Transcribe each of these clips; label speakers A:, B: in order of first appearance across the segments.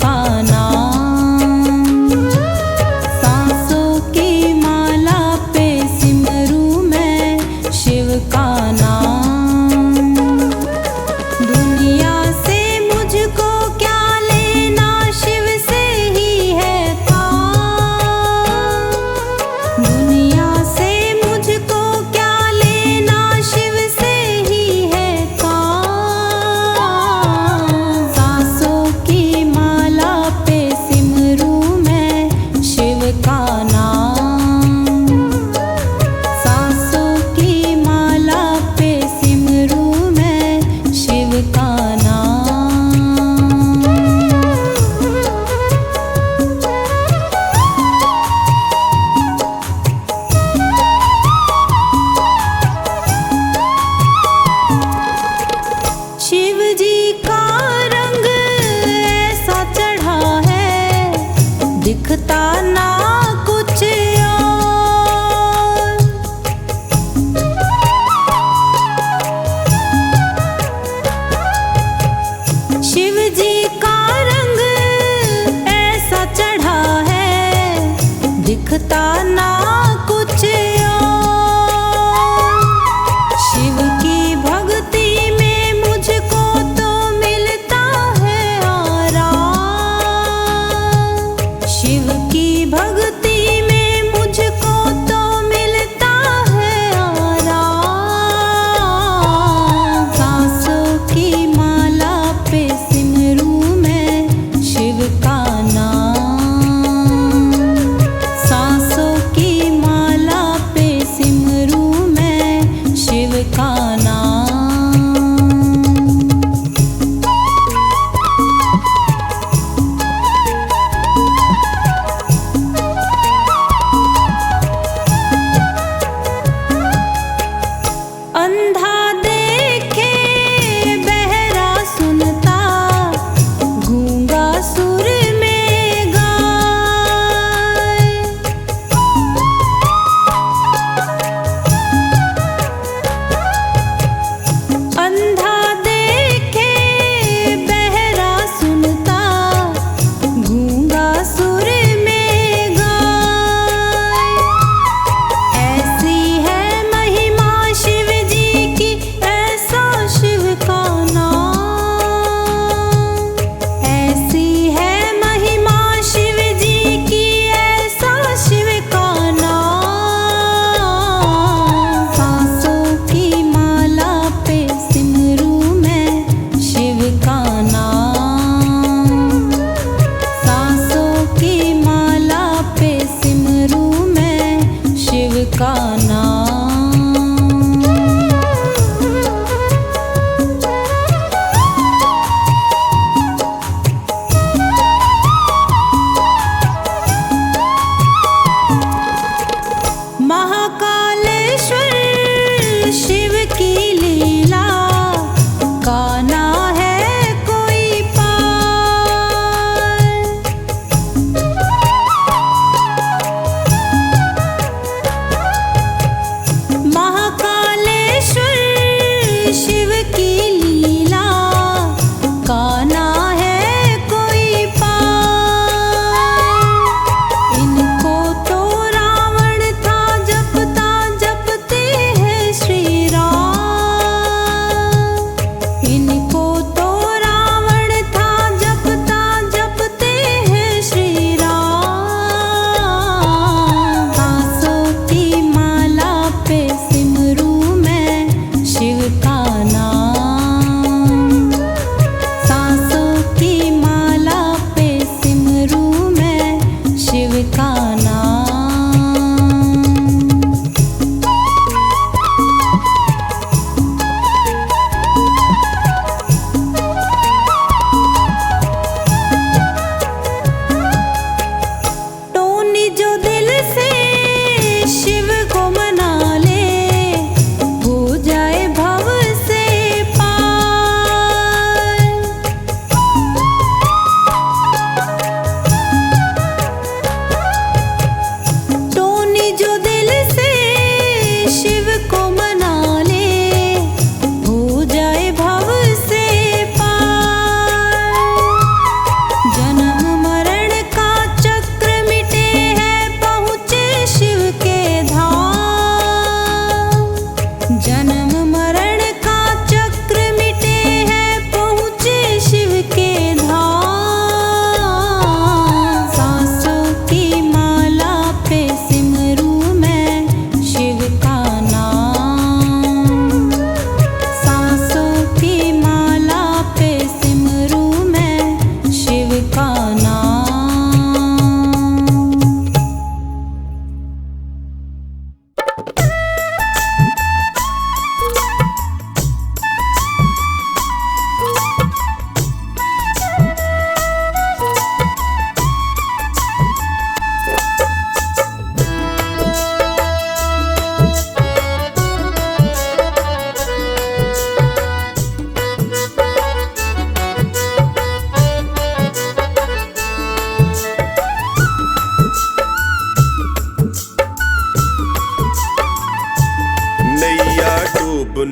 A: का नाम। सांसों की माला पे सिमरू मैं शिव का नाम। दुनिया से मुझको क्या लेना, शिव से ही है काम। दुनिया से मुझको क्या लेना, शिव से ही है काम। सांसों की माला पे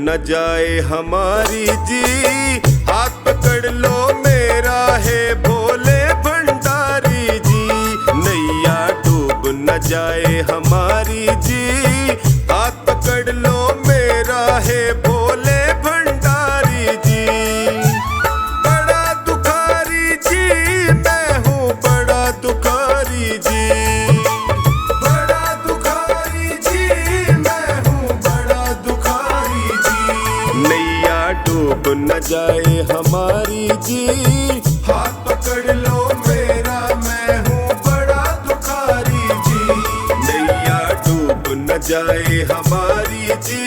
B: न जाए हमारी जी, हाथ पकड़ लो मेरा है भोले भंडारी जी। नैया डूब न जाए हमारी जी, हाथ पकड़ लो मेरा है भोले भंडारी जी। बड़ा दुखारी जी मैं हूँ, बड़ा दुखारी जी, बड़ा दुखारी जी मैं हूँ, बड़ा दुखारी जी। नैया डूब न जाए हमारी जी, हाथ पकड़ लो मेरा मैं हूँ बड़ा दुखारी जी। नैया डूब न जाए हमारी जी,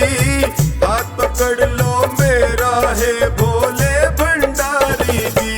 B: हाथ पकड़ लो मेरा है भोले भंडारी जी।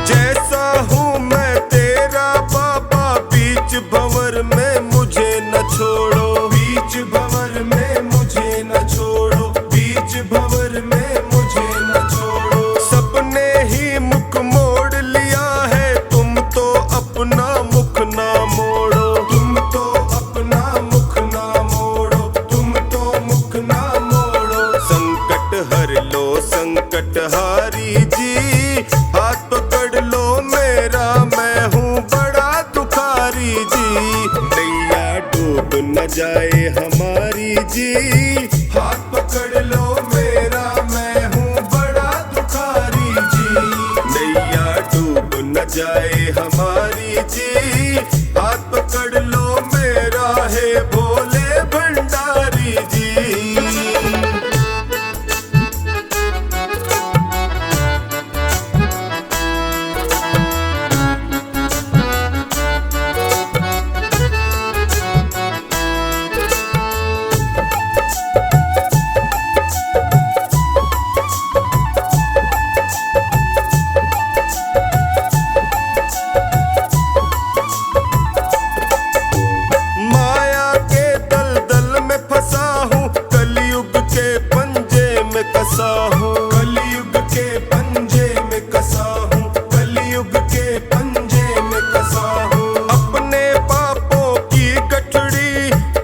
B: जैसा हूँ मैं तेरा बाबा, बीच भंवर में मुझे न छोड़ो, बीच भंवर में मुझे न छोड़ो, बीच भंवर में मुझे न छोड़ो। सबने ही मुख मोड़ लिया है, तुम तो अपना मुख ना मोड़ो, तुम तो अपना मुख ना मोड़ो, तुम तो मुख ना मोड़ो। संकट हर लो संकट हारी जी, हाथ पकड़ लो मेरा मैं हूँ बड़ा दुखारी जी। नैया डूब न जाए हमारी जी, हाथ पकड़ लो मेरा मैं हूँ बड़ा दुखारी जी। नैया डूब न जाए हमारी जी, हाथ पकड़ लो मेरा है भोले भंडारी जी। माया के दलदल में फंसा हूँ, कलयुग के पंजे में कसा हूँ, कलयुग के पंजे में कसा हूँ, कलयुग के पंजे में कसा हूँ। अपने पापों की गठड़ी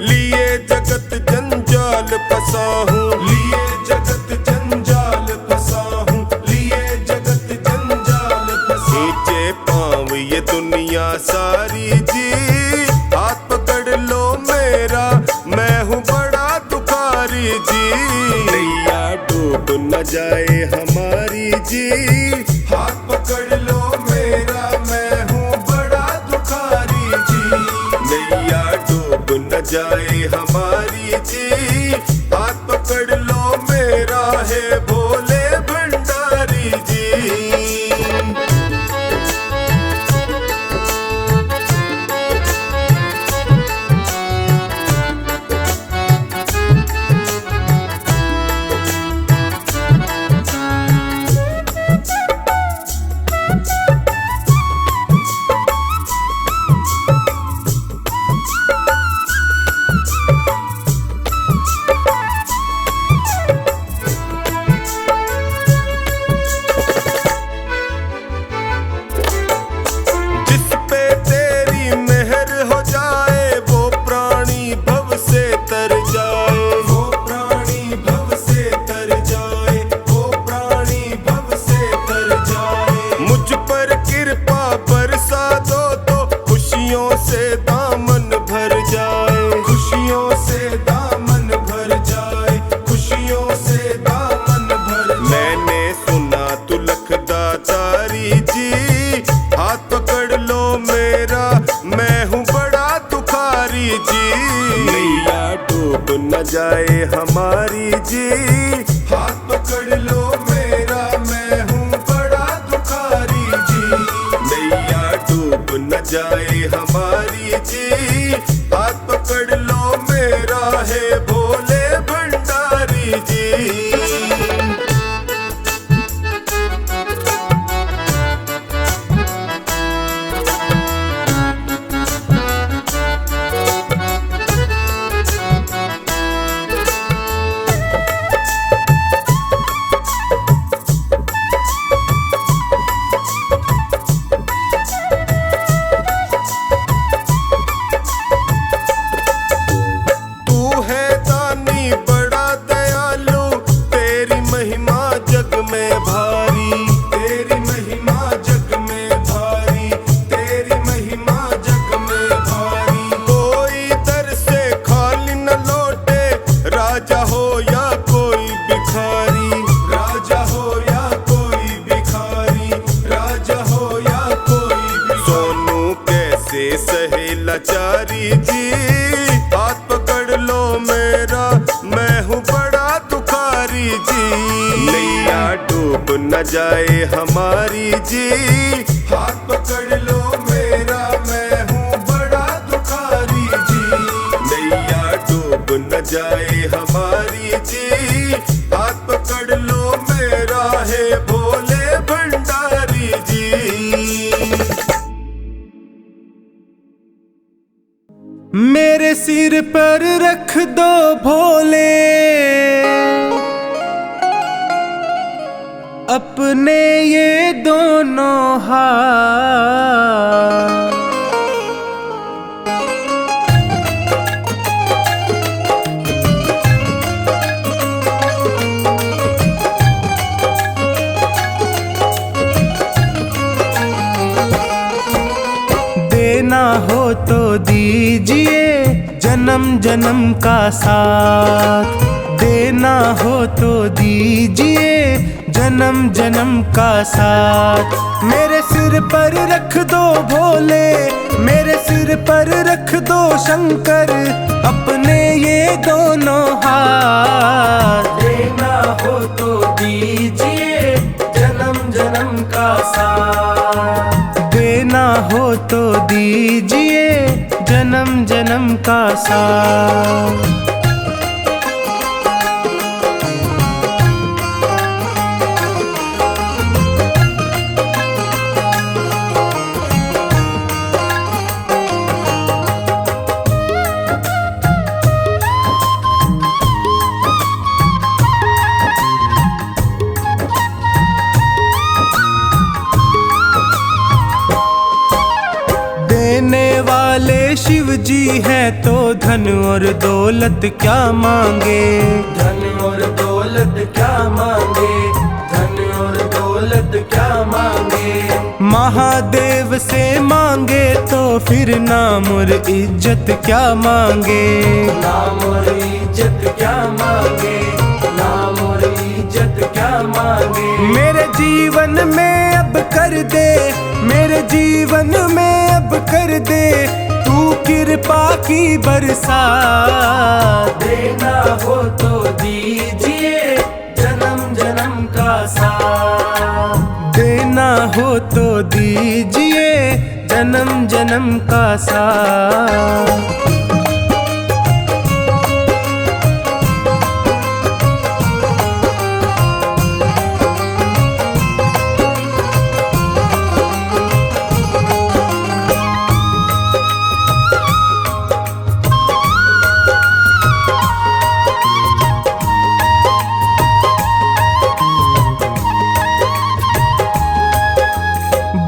B: लिए जगत जंजाल फंसा हूँ, लिए जगत जंजाल फंसा हूँ, लिए जगत जंजाल फंसा। नीचे पाँव ये दुनिया सारी जी, हाथ पकड़ लो मेरा मैं हूँ बड़ा दुखारी जी। नैया डूब न जाए हमारी जी, हाथ पकड़ लो मेरा मैं हूँ बड़ा दुखारी जी। नैया डूब न जाए हमारी जी, हाथ पकड़ लो मेरा है भोले भंडारी जी। जिस पे तेरी मेहर हो जाए, वो प्राणी भव से तर जाए, वो प्राणी भव से तर जाए, वो प्राणी भव से तर जाए। मुझ पर कृपा बरसा दो तो खुशियों से दामन भर जाए, खुशियों से दामन भर जाए, खुशियों से दामन भर जाए। मैंने सुना तू लखदातारी जी, हाथ पकड़ लो मेरा मैं हूँ बड़ा दुखारी जी। नैया डूब न जाए हमारी जी, हाथ पकड़ लो मेरा मैं हूँ बड़ा दुखारी जी। नैया डूब न जाए हमारी जी, हाथ पकड़ लो मेरा है लाचारी जी, हाथ पकड़ लो मेरा, मैं हूँ बड़ा दुखारी जी। नैया डूब न जाए हमारी जी, हाथ पकड़ लो मेरा, मैं हूँ बड़ा दुखारी जी। नैया डूब न जाए हमारी जी, हाथ पकड़ लो मेरा, है भोले भंडारी जी।
C: मेरे सिर पर रख दो भोले अपने ये दोनों हाथ। देना हो तो दीजिए जन्म जन्म का साथ, देना हो तो दीजिए जन्म जन्म का साथ। मेरे सिर पर रख दो भोले, मेरे सिर पर रख दो शंकर अपने ये दोनों हाथ। देना हो तो दीजिए जन्म जन्म का साथ, देना हो तो दीजिए जन्म जन्म का साथ। देने वाले शिव जी हैं तो धन और दौलत क्या मांगे, धन और दौलत क्या मांगे, धन और दौलत क्या मांगे। महादेव से मांगे तो फिर नाम और इज्जत क्या मांगे, नाम और इज्जत क्या मांगे, नाम और इज्जत क्या मांगे। मेरे जीवन में अब कर दे, मेरे जीवन में अब कर दे तू कृपा की बरसात। देना हो तो दीजिए जन्म जन्म का साथ, देना हो तो दीजिए जन्म जन्म का साथ।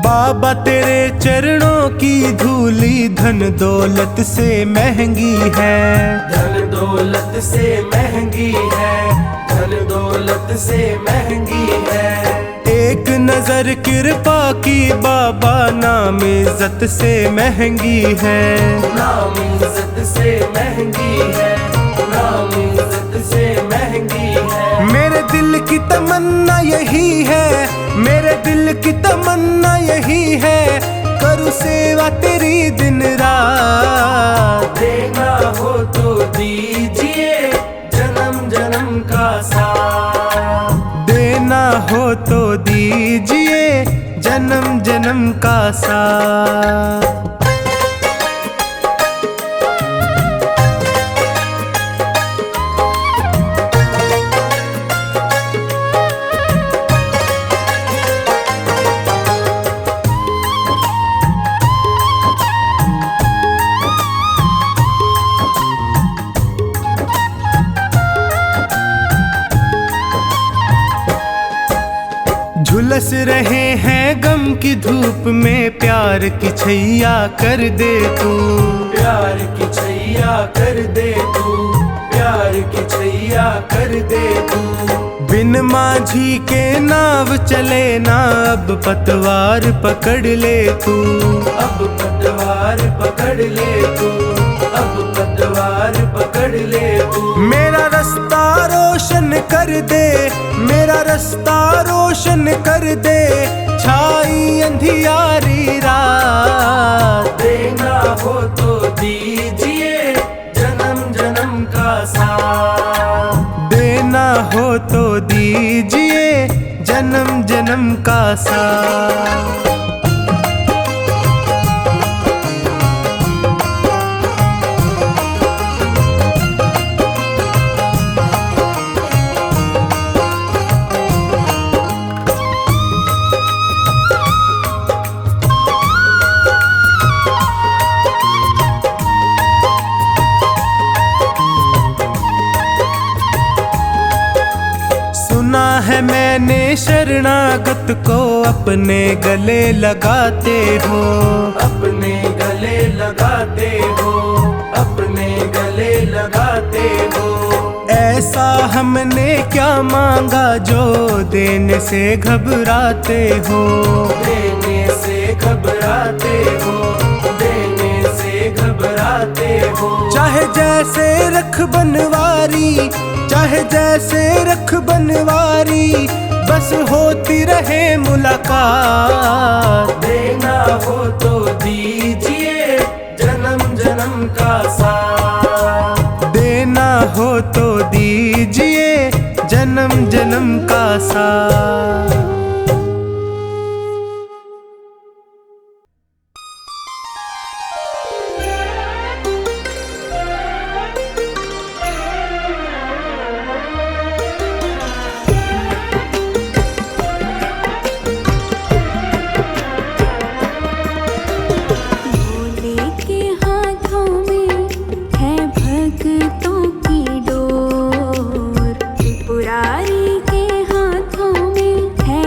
C: बाबा तेरे चरणों की धूली धन दौलत से महंगी है, धन दौलत से महंगी है, धन दौलत से महंगी है। एक नजर कृपा की बाबा नाम इज्जत से महंगी है, नाम इज्जत से महंगी है, नाम इज्जत से महंगी है। मेरे दिल की तमन्ना यही है, मेरे दिल की तमन्ना यही है, करूँ सेवा तेरी दिन रात। देना हो तो दीजिए जन्म जन्म का साथ, देना हो तो दीजिए जन्म जन्म का साथ। झुलस रहे हैं गम की धूप में, प्यार की छैया कर दे तू, प्यार की छैया कर दे तू, प्यार की छैया कर दे तू। बिन माझी के नाव चले ना, अब पतवार पकड़ ले तू, अब पतवार पकड़ ले तू, अब पतवार पकड़ ले तू। मेरा रास्ता रोशन कर दे, मेरा रास्ता रोशन कर दे, छाई अंधियारी रात। देना हो तो दीजिए जन्म जन्म का साथ। सुना है मैंने शरणागत को अपने गले लगाते हो, अपने गले लगाते हो, अपने गले लगाते हो। ऐसा हमने क्या मांगा जो देने से घबराते हो, देने से घबराते हो, देने से घबराते हो। चाहे जैसे रख बनवारी, चाहे जैसे रख बनवारी, बस होती रहे मुलाकात। देना हो तो दीजिए जन्म जन्म का साथ, देना हो तो दीजिए जन्म जन्म का साथ।
A: त्रिपुरारी के हाथों में है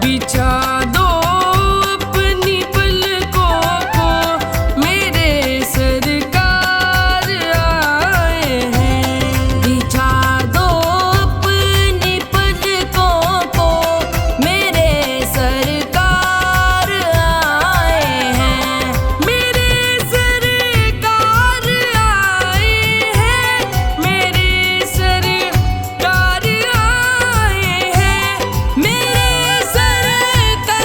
D: बिछा दो अपनी पलकों को, मेरे सरकार आए हैं। बिछा दो अपनी पलकों को, मेरे सरकार आए हैं। मेरे सरकार आए हैं, मेरे सरकार आए हैं, मेरे सरकार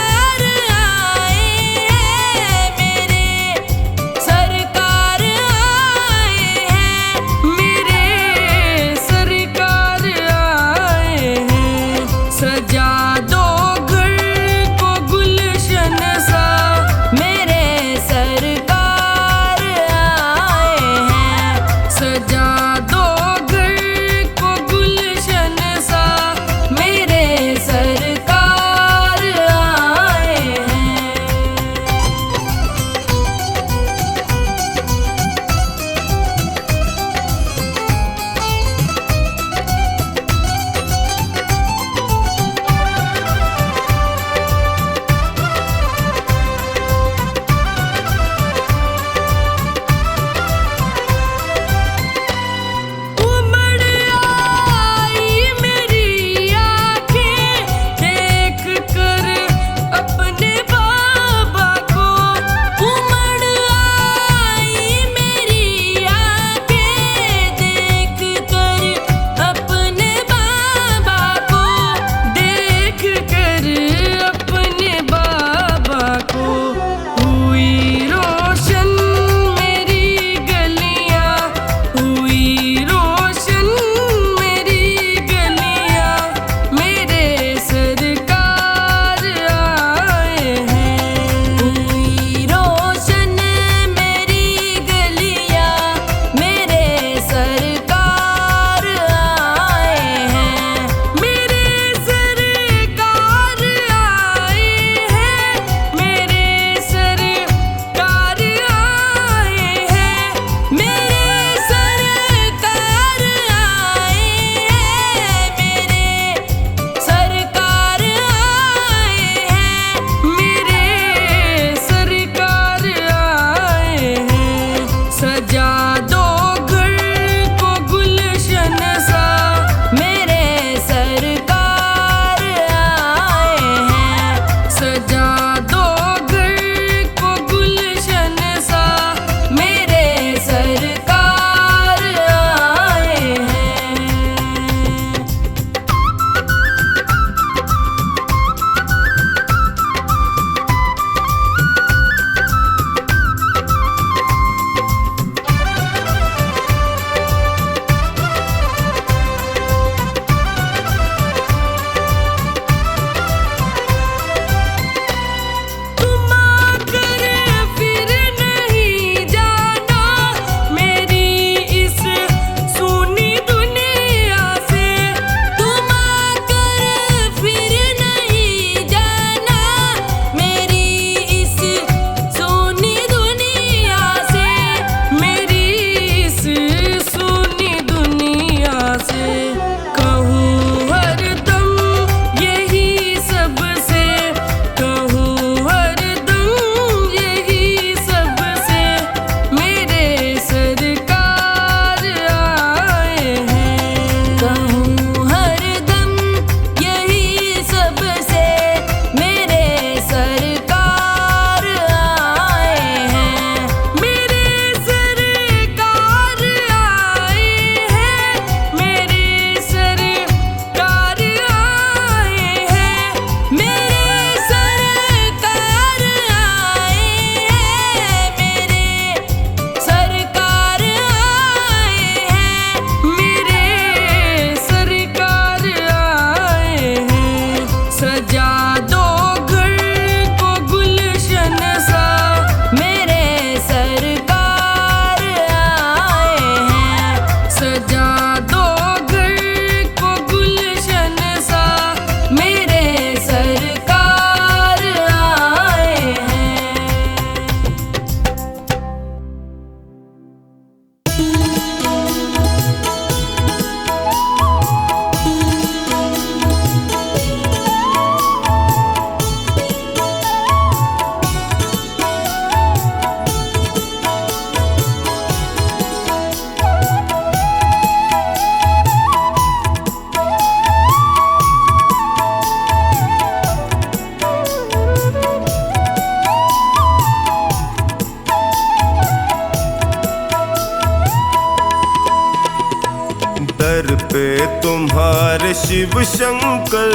B: तुम्हारे शिव शंकर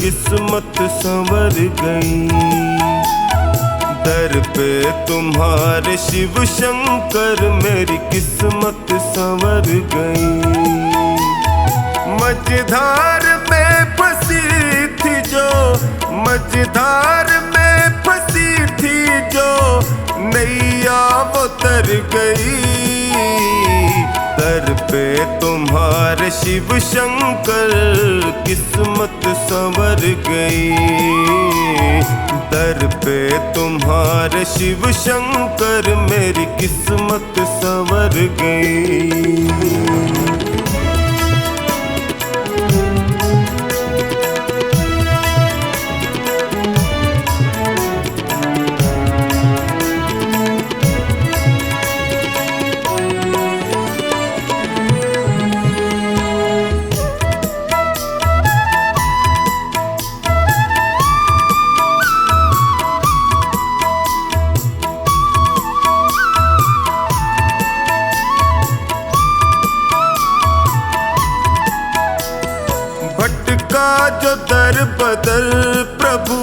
B: किस्मत संवर गई। दर पे तुम्हारे शिव शंकर मेरी किस्मत संवर गई। मझधार में फंसी थी जो, मझधार में फंसी थी जो नैया वो तर गई। दर पे तुम्हारे शिव शंकर किस्मत संवर गई। दर पे तुम्हारे शिव शंकर मेरी किस्मत संवर गई। भटका जो दर बदर प्रभु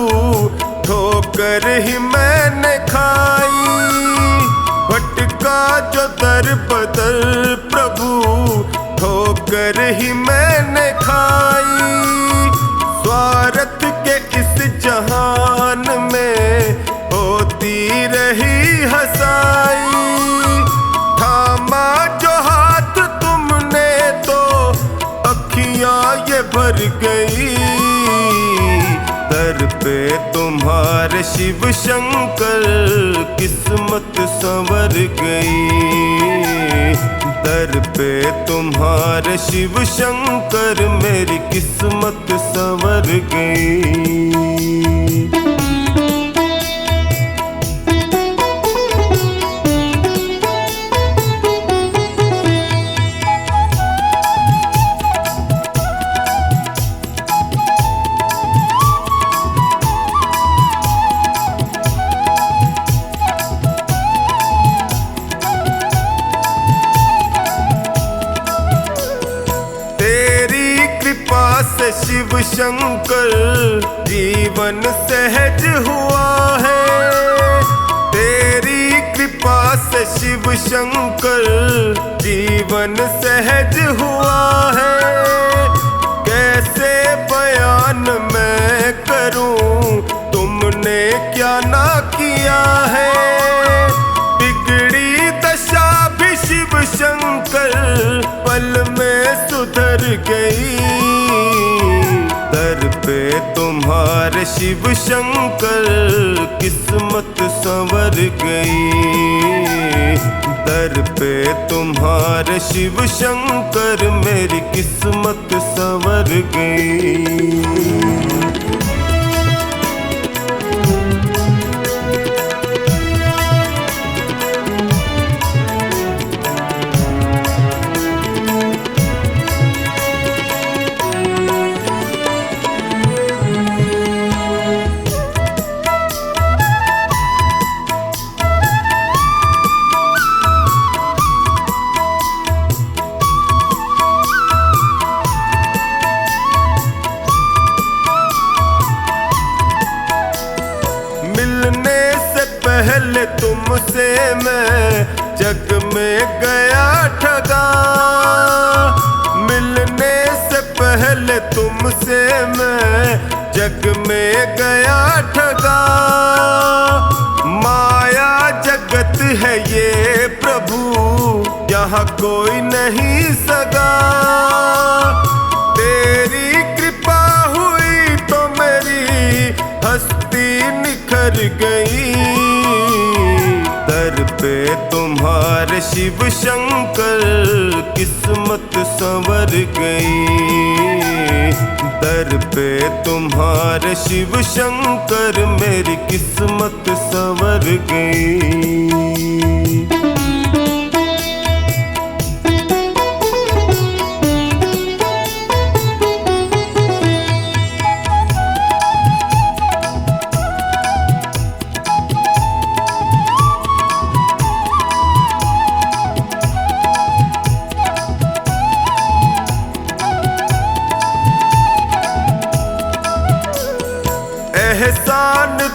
B: ठोकर ही मैंने खाई। भटका जो दर बदर प्रभु ठोकर ही मैंने खाई। स्वार्थ के इस जहान में होती रही हंसाई। थामा जो हाथ तुमने तो अखियां ये भर गई। दर पे तुम्हारे शिव शंकर किस्मत संवर गई। दर पे तुम्हारे शिव शंकर मेरी किस्मत संवर गई। से शिव शंकर जीवन सहज हुआ है। तेरी कृपा से शिव शंकर जीवन सहज हुआ है। कैसे बयान मैं करूं तुमने क्या ना किया है। बिगड़ी दशा भी शिव शंकर पल में सुधर गई। दर पे तुम्हारे शिव शंकर किस्मत संवर गई। दर पे तुम्हारे शिव शंकर मेरी किस्मत संवर गई। मिलने से पहले तुमसे मैं जग में गया ठगा। मिलने से पहले तुमसे मैं जग में गया ठगा। माया जगत है ये प्रभु यहाँ कोई नहीं सगा। तेरी कृपा हुई तो मेरी हस्ती निखर गई। दर पे तुम्हारे शिव शंकर किस्मत संवर गई। दर पे तुम्हारे शिव शंकर मेरी किस्मत संवर गई।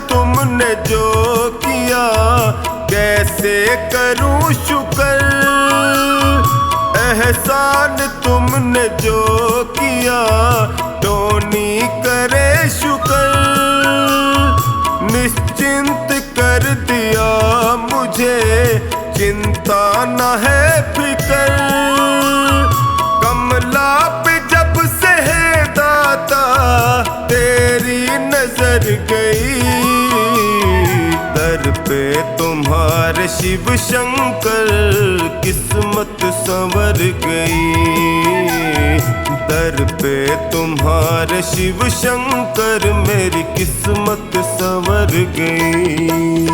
B: तुमने जो किया कैसे करूं शुक्र, एहसान तुमने जो किया टोनी करे शुक्र, निश्चिंत कर दिया मुझे चिंता न है फिक्र, कमला पे जब से है दाता तेरी नजर गई, दर पे तुम्हारे शिव शंकर किस्मत संवर गई, दर पे तुम्हारे शिव शंकर मेरी किस्मत संवर गई।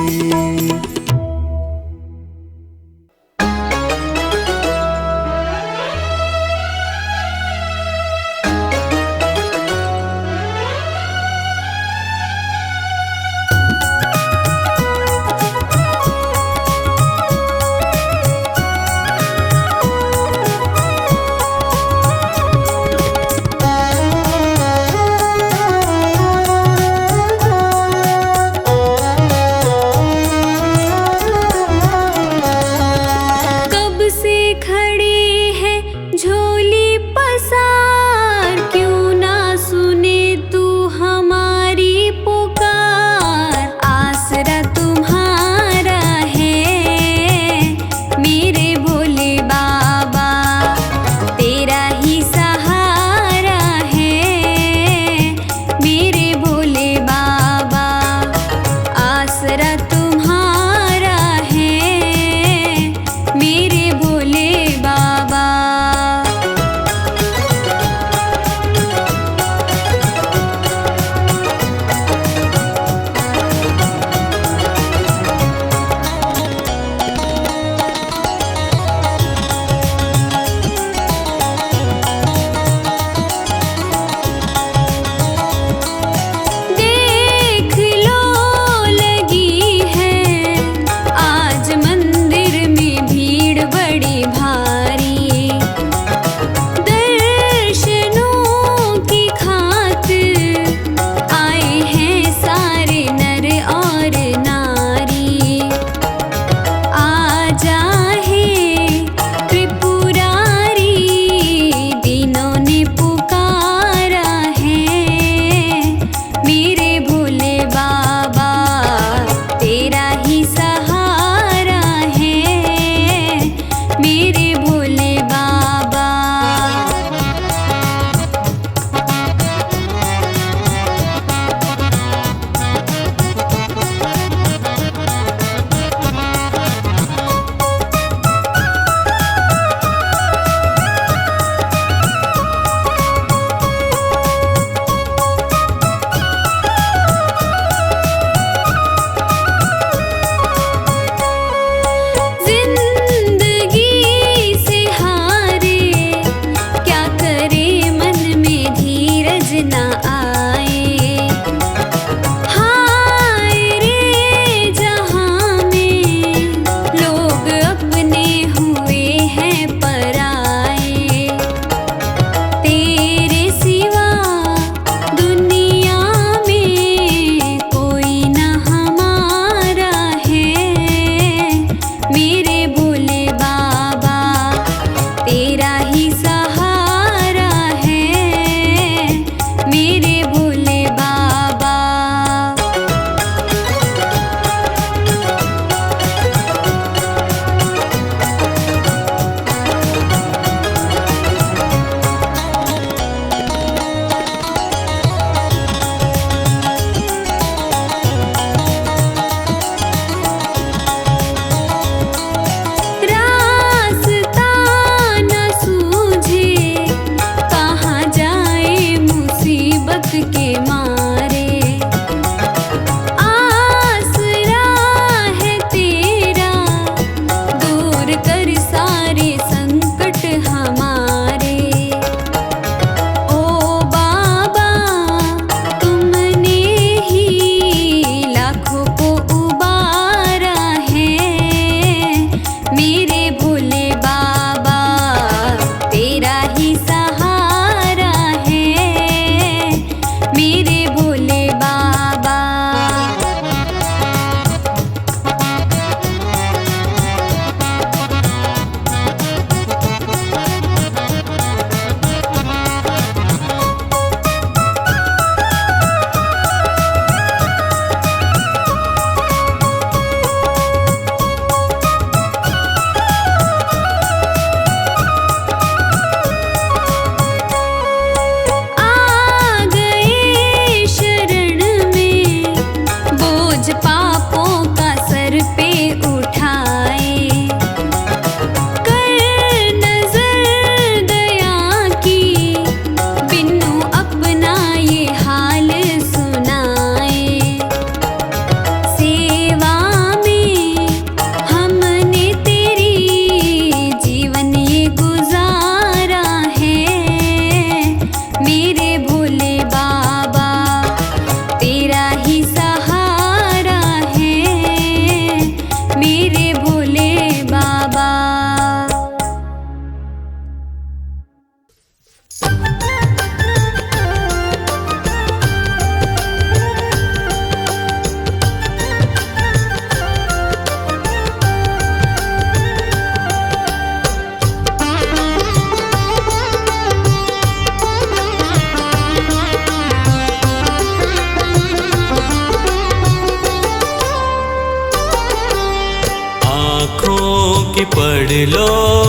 E: की पढ़ लो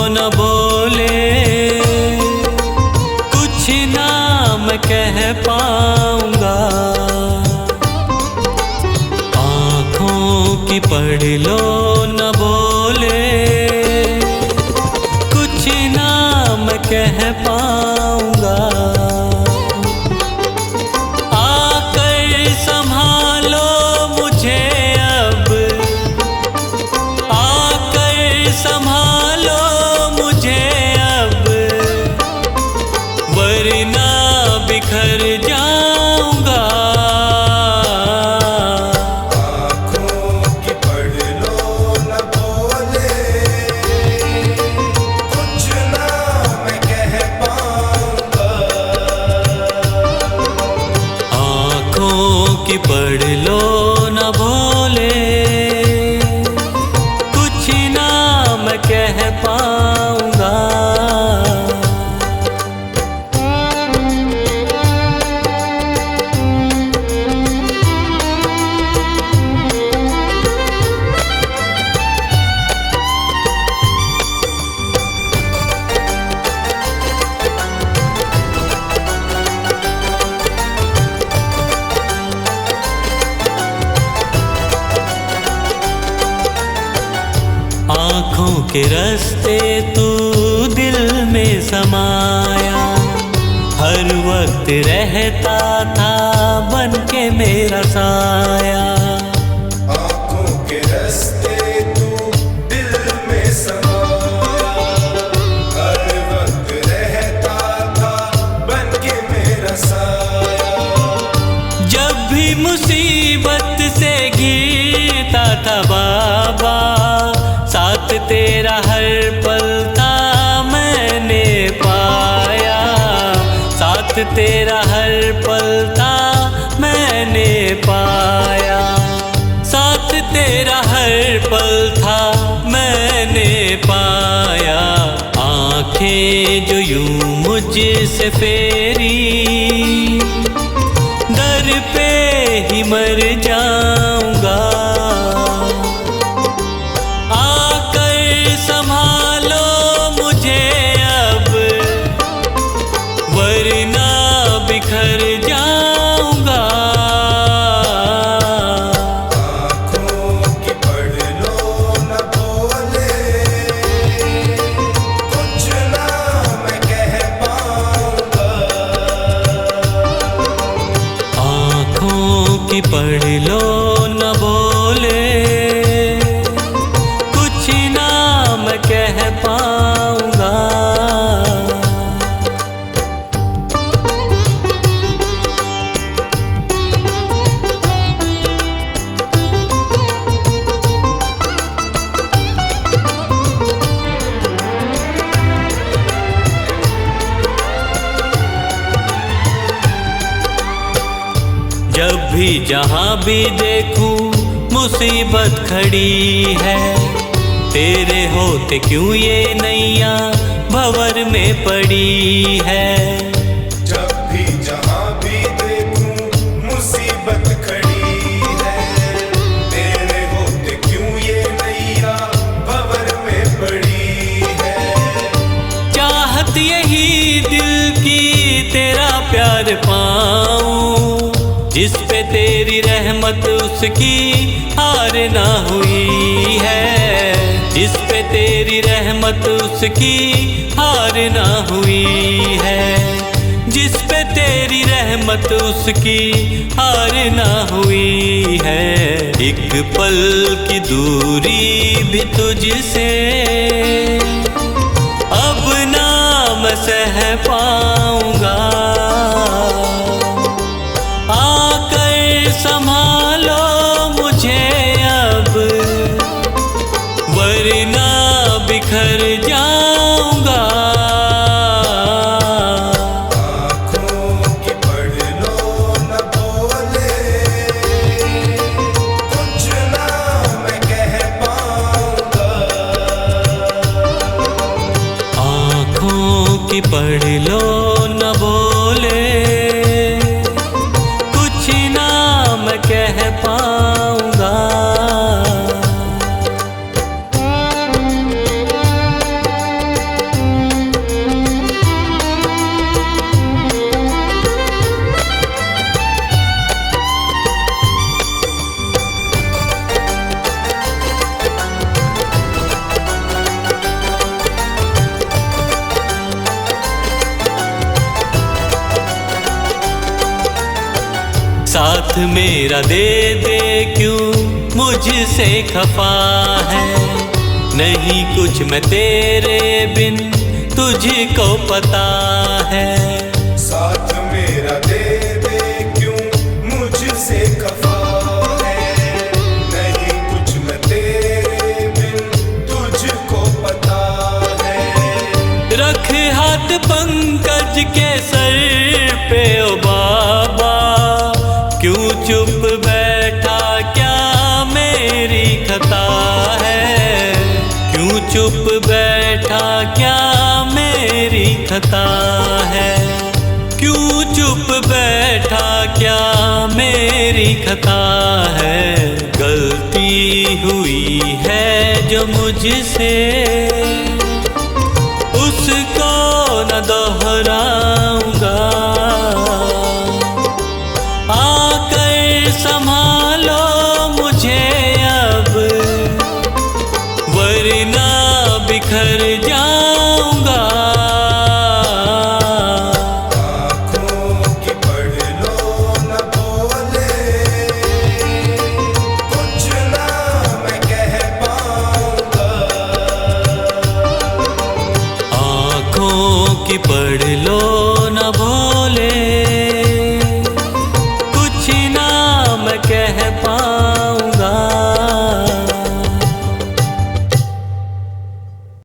E: न बोले, कुछ ना मैं कह पाऊंगा। आँखों की पढ़ लो न बोले, कुछ ना मैं कह पाऊंगा। आकर संभालो मुझे अब, आकर संभालो मुझे अब, वरना बिखर जाऊंगा।
B: आँखों की पढ़ लो न बोले, कुछ ना मैं कह पाऊंगा।
E: आँखों की पढ़ लो न भोले, कुछ ना मैं कह पाऊंगा। आँखों के रास्ते तू दिल में समाया, हर वक्त रहता था बन के मेरा साया।
B: आँखों के रास्ते तू दिल में समाया, हर वक्त रहता था बन के मेरा साया।
E: जब भी मुसीबत से घिरता था बाबा, साथ तेरा हर पल था मैंने पाया। साथ तेरा हर पल था मैंने पाया। साथ तेरा हर पल था मैंने पाया। आँखें जो यूं मुझसे फेरी, दर पे ही मर जाऊंगा। संभालो मुझे अब, वरना बिखर जाऊंगा।
B: आँखों की पढ़ लो न बोले, कुछ ना मैं कह पाऊंगा।
E: आँखों की पढ़ लो न बोले, कुछ ना मैं कह पाऊंगा। जब भी जहाँ भी देखूं मुसीबत खड़ी है, तेरे होते क्यों ये नैया भंवर में पड़ी है।
B: जब भी जहाँ भी देखूं मुसीबत खड़ी है, तेरे होते क्यों ये नैया भंवर में पड़ी है।
E: चाहत यही दिल की तेरा प्यार पाऊं, जिस पे तेरी रहमत उसकी हार ना हुई है। जिस पे तेरी रहमत उसकी हार ना हुई है। जिस पे तेरी रहमत उसकी हार ना हुई है। एक पल की दूरी भी तुझसे अब ना मैं सह पाऊंगा। आकर संभालो मुझे अब, वरना बिखर जाऊंगा।
B: आँखों की पढ़ लो न बोले, कुछ ना मैं कह पाऊंगा।
E: आँखों की पढ़ लो मेरा दे दे क्यों मुझसे खफा है, नहीं कुछ मैं तेरे बिन तुझको पता है।
B: साथ मेरा दे दे क्यों मुझसे खफा है, नहीं कुछ मैं तेरे बिन तुझको पता है।
E: रख हाथ पंकज के सर पे ओ बाबा, क्यों चुप बैठा क्या मेरी खता है, क्यों चुप बैठा क्या मेरी खता है, क्यों चुप बैठा क्या मेरी खता है। गलती हुई है जो मुझसे उसको न दोहराऊंगा, आकर संभालो मुझे अब वरना बिखर जाऊंगा।
B: आँखों की पढ़ लो न बोले, कुछ ना मैं कह पाऊंगा।
E: आँखों की पढ़ लो